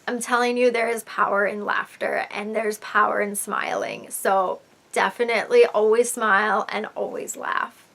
I'm telling you, there is power in laughter and there's power in smiling. So definitely always smile and always laugh.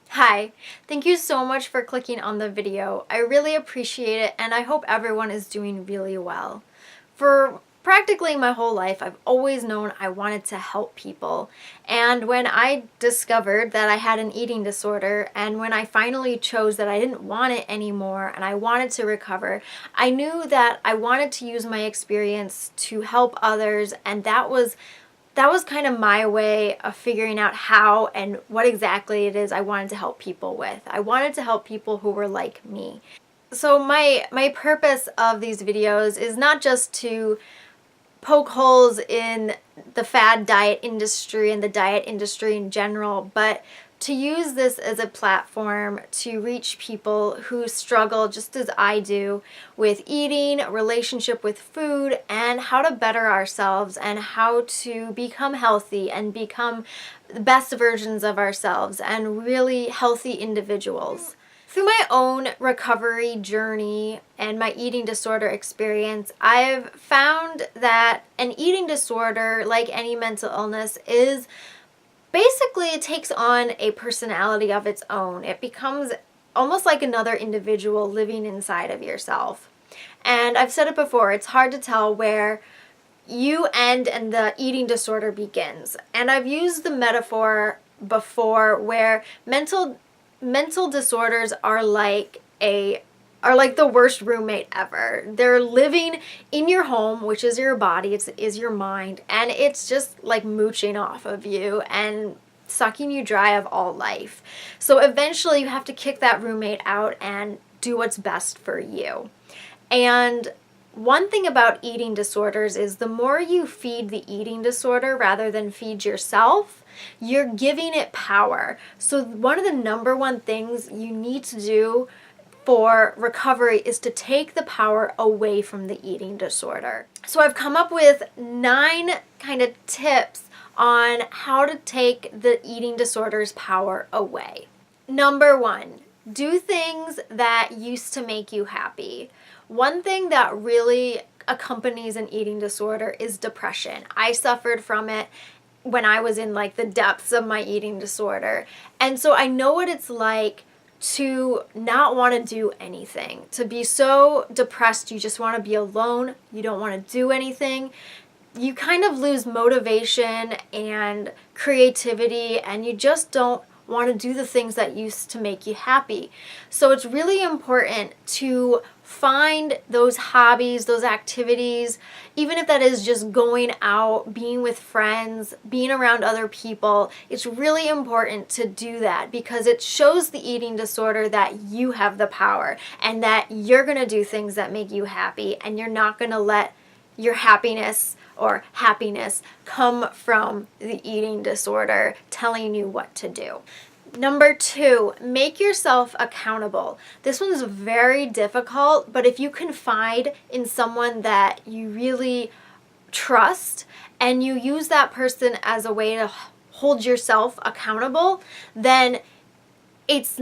Hi, thank you so much for clicking on the video. I really appreciate it and I hope everyone is doing really well. For practically my whole life, I've always known I wanted to help people. And when I discovered that I had an eating disorder and when I finally chose that I didn't want it anymore and I wanted to recover, I knew that I wanted to use my experience to help others, and that was kind of my way of figuring out how and what exactly it is I wanted to help people with. I wanted to help people who were like me. So my purpose of these videos is not just to poke holes in the fad diet industry and the diet industry in general, but to use this as a platform to reach people who struggle just as I do with eating, relationship with food, and how to better ourselves and how to become healthy and become the best versions of ourselves and really healthy individuals. Through my own recovery journey and my eating disorder experience, I've found that an eating disorder, like any mental illness, is basically, it takes on a personality of its own. It becomes almost like another individual living inside of yourself. And I've said it before, it's hard to tell where you end and the eating disorder begins. And I've used the metaphor before where mental disorders are like the worst roommate ever. They're living in your home, which is your body, is your mind, and it's just like mooching off of you and sucking you dry of all life. So eventually you have to kick that roommate out and do what's best for you. And one thing about eating disorders is the more you feed the eating disorder rather than feed yourself, you're giving it power. So one of the number one things you need to do for recovery is to take the power away from the eating disorder. So I've come up with 9 kind of tips on how to take the eating disorder's power away. Number 1, do things that used to make you happy. One thing that really accompanies an eating disorder is depression. I suffered from it when I was in like the depths of my eating disorder. And so I know what it's like to not want to do anything, to be so depressed you just want to be alone, you don't want to do anything. You kind of lose motivation and creativity and you just don't want to do the things that used to make you happy. So it's really important to find those hobbies, those activities, even if that is just going out, being with friends, being around other people. It's really important to do that because it shows the eating disorder that you have the power and that you're going to do things that make you happy and you're not going to let your happiness come from the eating disorder telling you what to do. Number 2, make yourself accountable. This one's very difficult, but if you confide in someone that you really trust and you use that person as a way to hold yourself accountable, then it's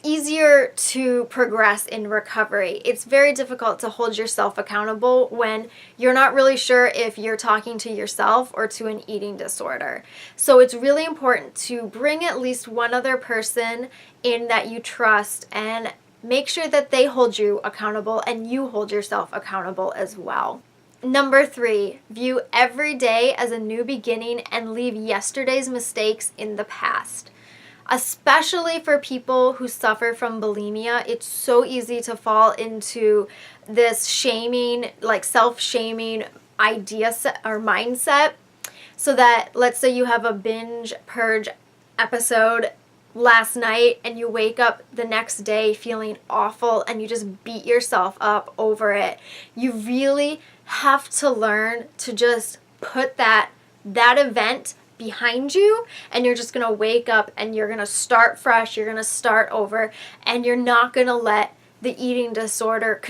easier to progress in recovery. It's very difficult to hold yourself accountable when you're not really sure if you're talking to yourself or to an eating disorder. So it's really important to bring at least one other person in that you trust and make sure that they hold you accountable and you hold yourself accountable as well. Number 3, view every day as a new beginning and leave yesterday's mistakes in the past. Especially for people who suffer from bulimia, it's so easy to fall into this shaming, like self-shaming idea set or mindset. So that, let's say you have a binge purge episode last night and you wake up the next day feeling awful and you just beat yourself up over it. You really have to learn to just put that event behind you and you're just going to wake up and you're going to start fresh, you're going to start over, and you're not going to let the eating disorder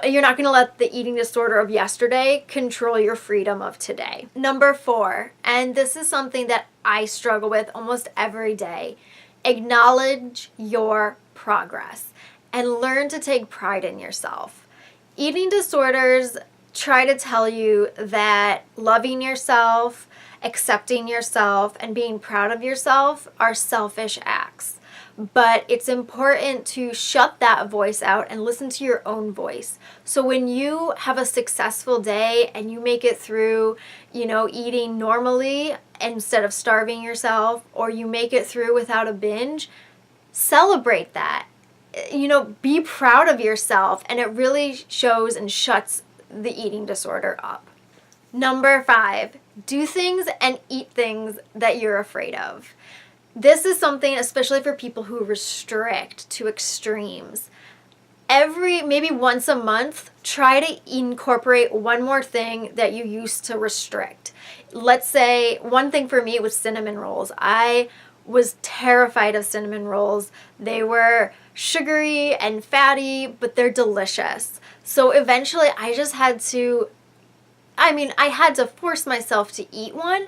you're not going to let the eating disorder of yesterday control your freedom of today. Number 4, and this is something that I struggle with almost every day, Acknowledge your progress and learn to take pride in yourself. Eating disorders try to tell you that loving yourself, accepting yourself, and being proud of yourself are selfish acts. But it's important to shut that voice out and listen to your own voice. So when you have a successful day and you make it through, eating normally instead of starving yourself, or you make it through without a binge, celebrate that. Be proud of yourself, and it really shows and shuts the eating disorder up. Number 5, do things and eat things that you're afraid of. This is something, especially for people who restrict to extremes. Maybe once a month, try to incorporate one more thing that you used to restrict. Let's say one thing for me was cinnamon rolls. I was terrified of cinnamon rolls. They were sugary and fatty, but they're delicious. So eventually I had to force myself to eat one,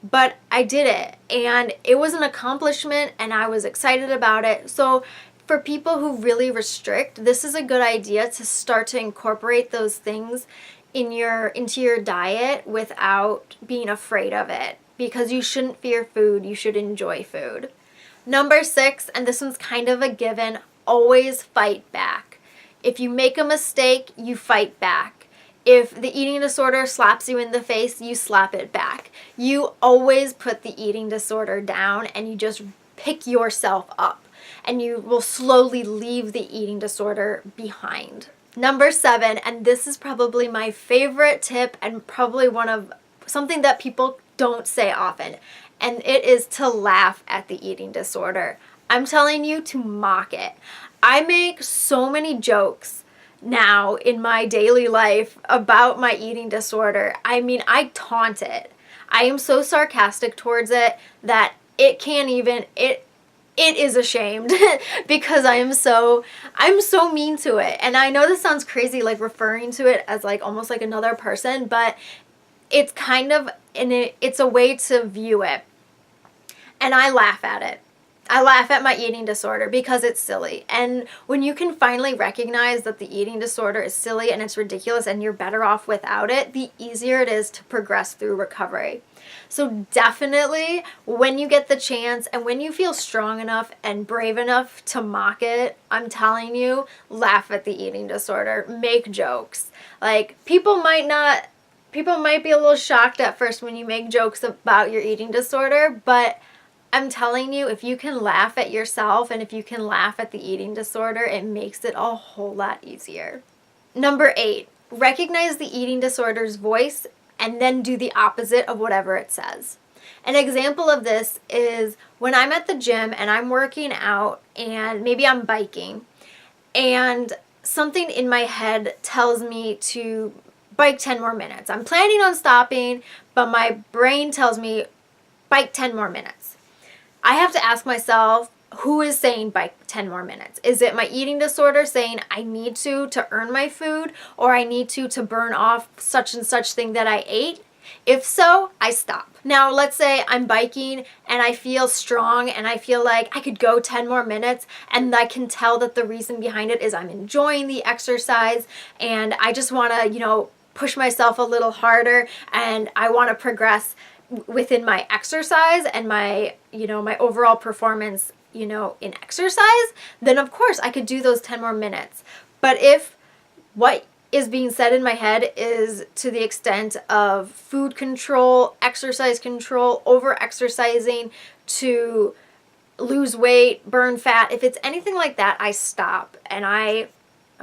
but I did it, and it was an accomplishment, and I was excited about it. So for people who really restrict, this is a good idea to start to incorporate those things into your diet without being afraid of it, because you shouldn't fear food, you should enjoy food. Number 6, and this one's kind of a given, always fight back. If you make a mistake, you fight back. If the eating disorder slaps you in the face, you slap it back. You always put the eating disorder down, and you just pick yourself up, and you will slowly leave the eating disorder behind. Number 7, and this is probably my favorite tip and probably something that people don't say often, and it is to laugh at the eating disorder. I'm telling you to mock it. I make so many jokes now in my daily life about my eating disorder. I taunt it. I am so sarcastic towards it that it is ashamed because I'm so mean to it. And I know this sounds crazy, like referring to it as like almost like another person, but it's it's a way to view it. And I laugh at it. I laugh at my eating disorder because it's silly. And when you can finally recognize that the eating disorder is silly and it's ridiculous and you're better off without it, the easier it is to progress through recovery. So definitely, when you get the chance and when you feel strong enough and brave enough to mock it, I'm telling you, laugh at the eating disorder. Make jokes. Like, people might be a little shocked at first when you make jokes about your eating disorder, but I'm telling you, if you can laugh at yourself and if you can laugh at the eating disorder, it makes it a whole lot easier. Number 8, recognize the eating disorder's voice and then do the opposite of whatever it says. An example of this is when I'm at the gym and I'm working out and maybe I'm biking and something in my head tells me to bike 10 more minutes. I'm planning on stopping, but my brain tells me bike 10 more minutes. I have to ask myself, who is saying bike 10 more minutes? Is it my eating disorder saying I need to earn my food, or I need to burn off such and such thing that I ate? If so, I stop. Now, let's say I'm biking and I feel strong and I feel like I could go 10 more minutes, and I can tell that the reason behind it is I'm enjoying the exercise and I just want to, push myself a little harder, and I want to progress within my exercise and my overall performance, in exercise, then of course I could do those 10 more minutes. But if what is being said in my head is to the extent of food control, exercise control, over exercising to lose weight, burn fat, if it's anything like that, I stop and I'm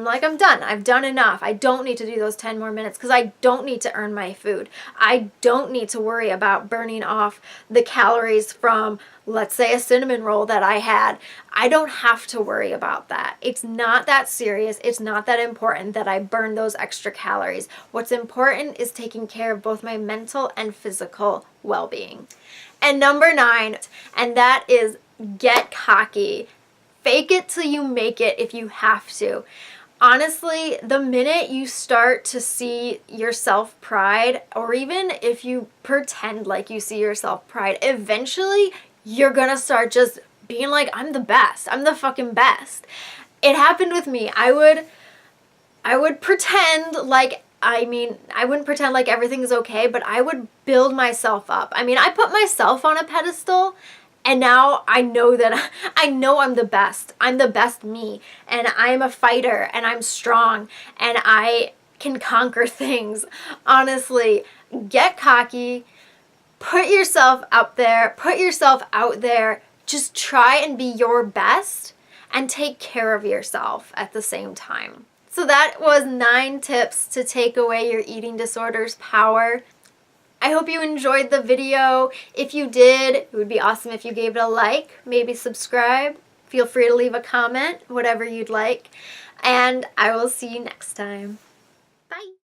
like, I'm done. I've done enough. I don't need to do those 10 more minutes because I don't need to earn my food. I don't need to worry about burning off the calories from, let's say, a cinnamon roll that I had. I don't have to worry about that. It's not that serious. It's not that important that I burn those extra calories. What's important is taking care of both my mental and physical well-being. And number 9, and that is get cocky. Fake it till you make it if you have to. Honestly, the minute you start to see your self-pride, or even if you pretend like you see your self-pride, eventually you're gonna start just being like, I'm the best. I'm the fucking best. It happened with me. I would pretend like, I wouldn't pretend like everything's okay, but I would build myself up. I mean, I put myself on a pedestal, and now I know that I know I'm the best. I'm the best me, and I'm a fighter, and I'm strong, and I can conquer things. Honestly, get cocky, put yourself up there, put yourself out there. Just try and be your best and take care of yourself at the same time. So that was 9 tips to take away your eating disorder's power. I hope you enjoyed the video. If you did, it would be awesome if you gave it a like, maybe subscribe. Feel free to leave a comment, whatever you'd like. And I will see you next time. Bye.